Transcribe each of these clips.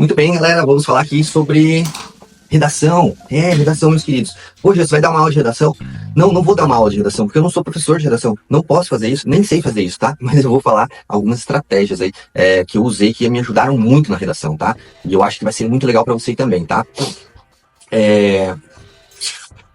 Muito bem, galera, vamos falar aqui sobre redação. Redação, meus queridos. Hoje você vai dar uma aula de redação? Não, não vou dar uma aula de redação, porque eu não sou professor de redação. Não posso fazer isso, nem sei fazer isso, tá? Mas eu vou falar algumas estratégias aí que eu usei que me ajudaram muito na redação, tá? E eu acho que vai ser muito legal para você também, tá?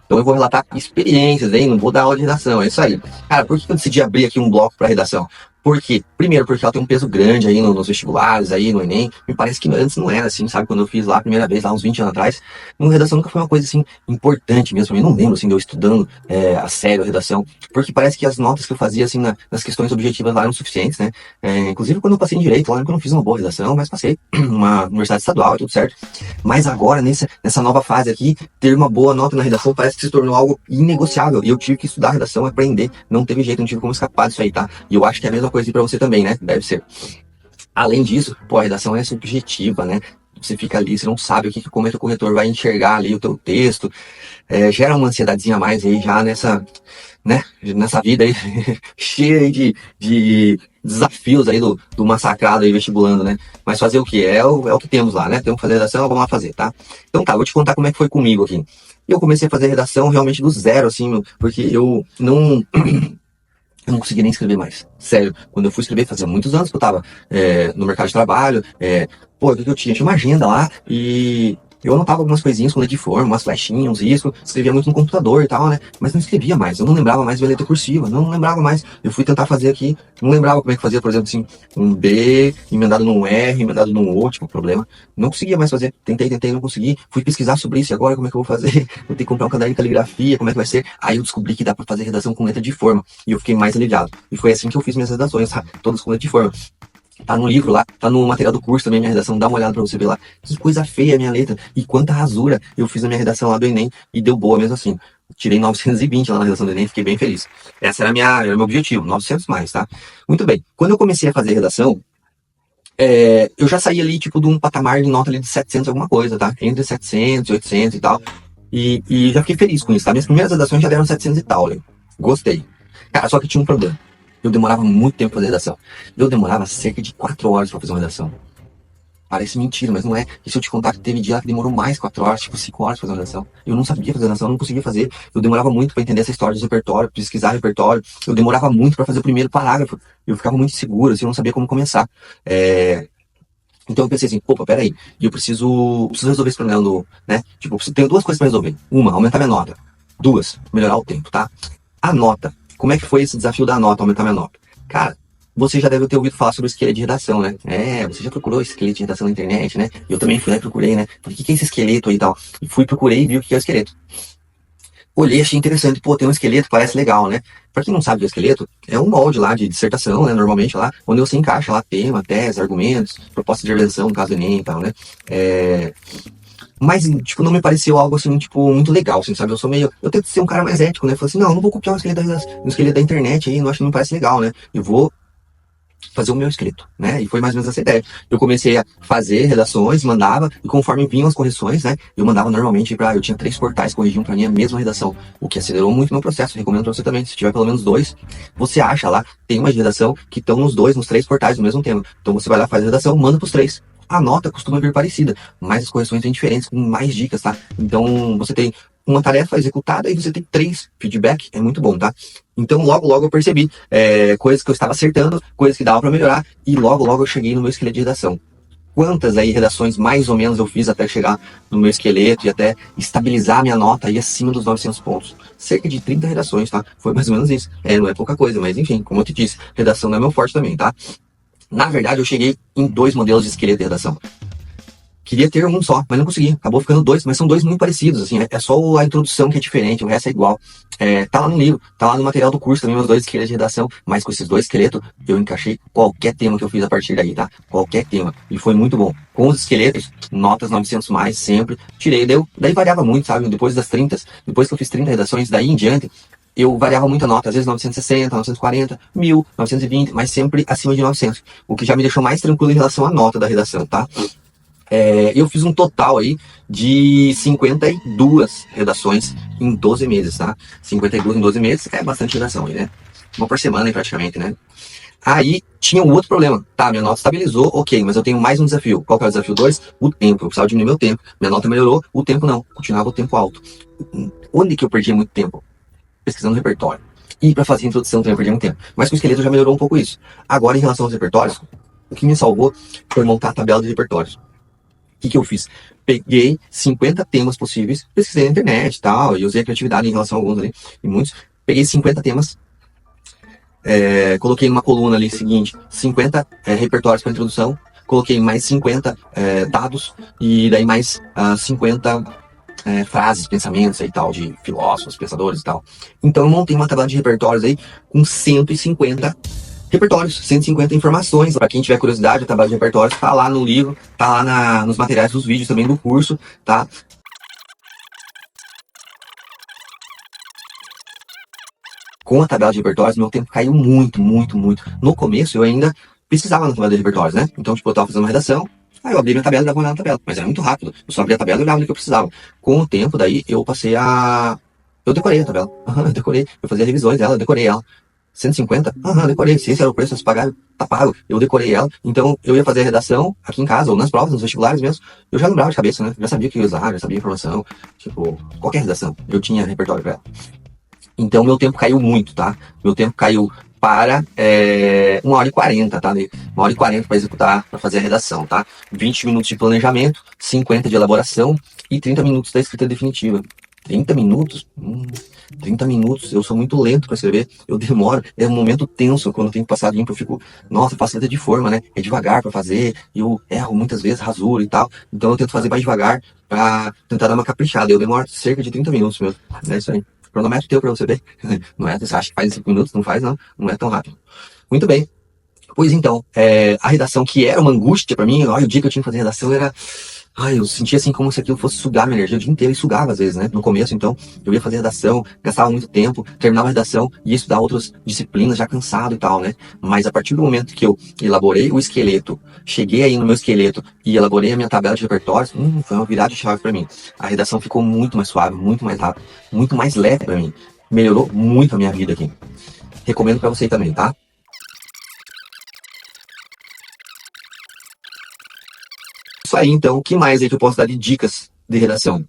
Então eu vou relatar experiências aí, não vou dar aula de redação, é isso aí. Cara, por que eu decidi abrir aqui um bloco para redação? Por quê? Primeiro, porque ela tem um peso grande aí nos vestibulares, aí no Enem. Me parece que antes não era assim, sabe? Quando eu fiz lá a primeira vez, lá uns 20 anos atrás, no redação nunca foi uma coisa assim importante mesmo. Eu não lembro assim de eu estudando a sério a redação, porque parece que as notas que eu fazia assim nas questões objetivas lá eram suficientes, né? Inclusive quando eu passei em Direito, lá eu não fiz uma boa redação, mas passei numa universidade estadual e tudo certo. Mas agora, nessa nova fase aqui, ter uma boa nota na redação parece que se tornou algo inegociável. E eu tive que estudar a redação, aprender. Não teve jeito, não tive como escapar disso aí, tá? E eu acho que é a mesma coisa para você também, né? Deve ser. Além disso, a redação é subjetiva, né? Você fica ali, você não sabe como é que o corretor vai enxergar ali o teu texto. Gera uma ansiedadezinha a mais aí já nessa vida aí cheia de desafios aí do massacrado aí vestibulando, né? Mas fazer o que? É o que temos lá, né? Temos que fazer redação, vamos lá fazer, tá? Então tá, vou te contar como é que foi comigo aqui. Eu comecei a fazer redação realmente do zero, assim, porque eu não conseguia nem escrever mais. Sério, quando eu fui escrever, fazia muitos anos que eu tava no mercado de trabalho. O que eu tinha? Tinha uma agenda lá e eu anotava algumas coisinhas com letra de forma, umas flechinhas, uns riscos, escrevia muito no computador e tal, né? Mas não escrevia mais, eu não lembrava mais de letra cursiva, não lembrava mais. Eu fui tentar fazer aqui, não lembrava como é que fazia, por exemplo, assim, um B emendado num R, emendado num O, tipo, problema. Não conseguia mais fazer, tentei, não consegui. Fui pesquisar sobre isso e agora como é que eu vou fazer? Vou ter que comprar um caderno de caligrafia, como é que vai ser? Aí eu descobri que dá pra fazer redação com letra de forma e eu fiquei mais aliviado. E foi assim que eu fiz minhas redações, tá? Todas com letra de forma. Tá no livro lá, tá no material do curso também, minha redação, dá uma olhada pra você ver lá. Que coisa feia a minha letra, e quanta rasura eu fiz na minha redação lá do Enem, e deu boa mesmo assim. Tirei 920 lá na redação do Enem, fiquei bem feliz. Era meu objetivo, 900 mais, tá? Muito bem, quando eu comecei a fazer redação, eu já saí ali, tipo, de um patamar de nota ali de 700 alguma coisa, tá? Entre 700 e 800 e tal, e já fiquei feliz com isso, tá? Minhas primeiras redações já deram 700 e tal, né? Gostei. Cara, só que tinha um problema. Eu demorava muito tempo pra fazer redação. Eu demorava cerca de 4 horas pra fazer uma redação. Parece mentira, mas não é. E se eu te contar que teve dia que demorou mais 4 horas, tipo 5 horas pra fazer uma redação. Eu não sabia fazer redação, eu não conseguia fazer. Eu demorava muito pra entender essa história de repertório, pesquisar repertório. Eu demorava muito pra fazer o primeiro parágrafo. Eu ficava muito inseguro, assim, eu não sabia como começar. Então eu pensei assim, opa, peraí. E eu preciso resolver esse problema né? Tipo, eu tenho duas coisas pra resolver. Uma, aumentar minha nota. Duas, melhorar o tempo, tá? A nota. Como é que foi esse desafio da nota, aumentar minha nota? Cara, você já deve ter ouvido falar sobre o esqueleto de redação, né? Você já procurou esse esqueleto de redação na internet, né? Eu também fui lá e procurei, né? Falei, o que é esse esqueleto aí e tal? E procurei e vi o que é o esqueleto. Olhei, achei interessante. Pô, tem um esqueleto, parece legal, né? Pra quem não sabe o que é esqueleto, é um molde lá de dissertação, né? Normalmente lá, onde você encaixa lá tema, tese, argumentos, proposta de intervenção, no caso do Enem e tal, né? Mas, tipo, não me pareceu algo, assim, tipo, muito legal, assim, sabe? Eu tento ser um cara mais ético, né? Falei assim, não, eu não vou copiar um esqueleto da internet aí, não acho que não parece legal, né? Eu vou fazer o meu esqueleto, né? E foi mais ou menos essa ideia. Eu comecei a fazer redações, mandava, e conforme vinham as correções, né? Eu mandava normalmente eu tinha 3 portais que corrigiam pra mim a mesma redação, o que acelerou muito meu processo. Recomendo pra você também, se tiver pelo menos 2, você acha lá, tem uma de redação que estão nos 3 portais do mesmo tema. Então você vai lá, faz a redação, manda pros 3. A nota costuma vir parecida, mas as correções vêm diferentes, com mais dicas, tá? Então, você tem uma tarefa executada e você tem 3 feedback, é muito bom, tá? Então, logo eu percebi coisas que eu estava acertando, coisas que dava para melhorar, e logo eu cheguei no meu esqueleto de redação. Quantas aí redações mais ou menos eu fiz até chegar no meu esqueleto e até estabilizar a minha nota aí acima dos 900 pontos? Cerca de 30 redações, tá? Foi mais ou menos isso. Não é pouca coisa, mas enfim, como eu te disse, redação não é meu forte também, tá? Na verdade, eu cheguei em 2 modelos de esqueleto de redação. Queria ter um só, mas não consegui. Acabou ficando 2, mas são 2 muito parecidos, assim. É só a introdução que é diferente, o resto é igual. Tá lá no livro, tá lá no material do curso também, os 2 esqueletos de redação. Mas com esses 2 esqueletos, eu encaixei qualquer tema que eu fiz a partir daí, tá? Qualquer tema. E foi muito bom. Com os esqueletos, notas 900 mais, sempre. Tirei, daí variava muito, sabe? Depois que eu fiz 30 redações, daí em diante, eu variava muito a nota, às vezes 960, 940, 1000, 920, mas sempre acima de 900. O que já me deixou mais tranquilo em relação à nota da redação, tá? Eu fiz um total aí de 52 redações em 12 meses, tá? 52 em 12 meses é bastante redação aí, né? Uma por semana aí praticamente, né? Aí tinha um outro problema. Tá, minha nota estabilizou, ok, mas eu tenho mais um desafio. Qual que é o desafio 2? O tempo. Eu precisava diminuir meu tempo. Minha nota melhorou, o tempo não. Continuava o tempo alto. Onde que eu perdi muito tempo? Pesquisando no repertório. E para fazer a introdução também eu perdi muito tempo. Mas com o esqueleto já melhorou um pouco isso. Agora, em relação aos repertórios, o que me salvou foi montar a tabela de repertórios. O que eu fiz? Peguei 50 temas possíveis, pesquisei na internet e tal, e usei a criatividade em relação a alguns ali, e muitos. Peguei 50 temas, coloquei numa coluna ali seguinte, 50 repertórios para introdução, coloquei mais 50 dados, e daí mais 50 frases, pensamentos e tal, de filósofos, pensadores e tal. Então eu montei uma tabela de repertórios aí com 150 repertórios, 150 informações. Para quem tiver curiosidade, a tabela de repertórios tá lá no livro, tá lá nos materiais dos vídeos também do curso, tá? Com a tabela de repertórios, meu tempo caiu muito, muito, muito. No começo, eu ainda pesquisava na tabela de repertórios, né? Então, tipo, eu tava fazendo uma redação, aí eu abri minha tabela e dava uma olhada na tabela. Mas era muito rápido. Eu só abria a tabela e olhava o que eu precisava. Com o tempo, daí, eu passei a... Eu decorei a tabela. Eu decorei. Eu fazia revisões dela, eu decorei ela. 150? Decorei. Se esse era o preço a se pagar, tá pago. Eu decorei ela. Então, eu ia fazer a redação aqui em casa, ou nas provas, nos vestibulares mesmo. Eu já lembrava de cabeça, né? Já sabia o que eu ia usar, já sabia a informação. Tipo, qualquer redação. Eu tinha repertório pra ela. Então, meu tempo caiu muito, tá? Meu tempo caiu para 1h40, tá? 1h40 para executar, para fazer a redação, tá? 20 minutos de planejamento, 50 de elaboração e 30 minutos da escrita definitiva. 30 minutos? 30 minutos, eu sou muito lento para escrever, eu demoro, é um momento tenso quando eu tenho que passar limpo, eu fico, nossa, eu faço letra de forma, né? É devagar para fazer, eu erro muitas vezes, rasuro e tal, então eu tento fazer mais devagar para tentar dar uma caprichada, eu demoro cerca de 30 minutos mesmo, é isso aí. Cronômetro teu pra você ver. Não é? Você acha que faz em 5 minutos? Não faz, não. Não é tão rápido. Muito bem. Pois então, a redação que era uma angústia pra mim, olha, o dia que eu tinha que fazer redação era... Ai, eu sentia assim como se aquilo fosse sugar minha energia o dia inteiro, e sugava às vezes, né? No começo, então, eu ia fazer redação, gastava muito tempo, terminava a redação, ia estudar outras disciplinas já cansado e tal, né? Mas a partir do momento que eu elaborei o esqueleto, cheguei aí no meu esqueleto e elaborei a minha tabela de repertórios, foi uma virada de chave pra mim. A redação ficou muito mais suave, muito mais rápido, muito mais leve pra mim. Melhorou muito a minha vida aqui. Recomendo pra você também, tá? Isso aí, então, o que mais aí que eu posso dar de dicas de redação?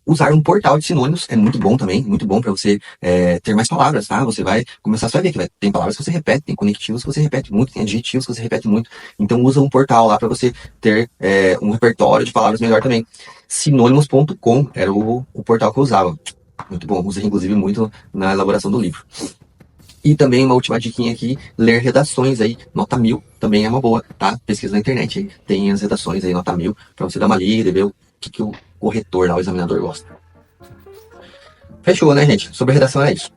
Usar um portal de sinônimos é muito bom também, muito bom para você ter mais palavras, tá? Você vai começar, você vai ver que tem palavras que você repete, tem conectivos que você repete muito, tem adjetivos que você repete muito. Então usa um portal lá para você ter um repertório de palavras melhor também. Sinônimos.com era o portal que eu usava. Muito bom, usei inclusive muito na elaboração do livro. E também uma última diquinha aqui, ler redações aí, nota 1000 também é uma boa, tá? Pesquisa na internet aí, tem as redações aí, nota 1000, pra você dar uma lida e ver o que o corretor lá, o examinador gosta. Fechou, né, gente? Sobre redação é isso.